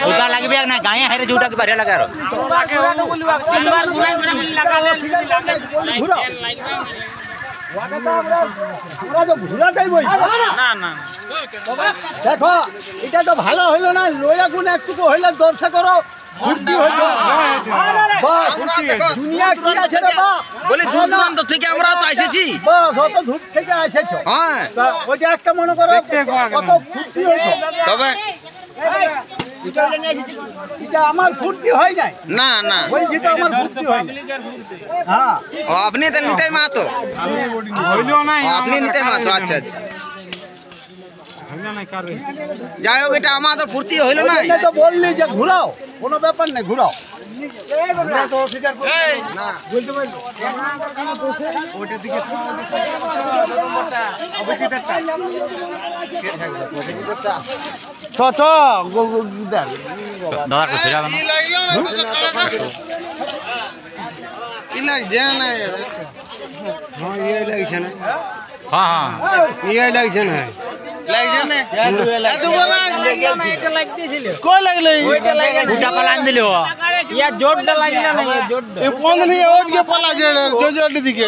ওটা লাগবে না গায়ে হারে যেটা কি বাড়িয়া লাগে আর দেখো এটা তো ভালো হইলো না লয়া গুণ একটুকু হইলে দর্শা করো দুনিয়া কি আছে রে বা বলি দূর দূরান্ত থেকে আমরা তো এসেছি বাস অত দূর থেকে এসেছো হ্যাঁ ওইটা একটা মনে করো কত ফুর্তি হইতো তবে এটা আমার ফুর্তি হয় নাই না না ওই যেটা আমার ফুর্তি হয় না হ্যাঁ ও আপনি তো নিতাই মাহাতো আপনি নিতাই মাহাতো আচ্ছা আচ্ছা যাই হোক এটা আমাদের ফুর্তি হইলো না তো বললি যে ঘুরাও কোনো ব্যাপার নেই ঘুরাও দাদা কইছে যাবে না হ্যাঁ হ্যাঁ দুটা কলা আন দিলো ইয়া জোরটা লাগলা না জোরটা দিকে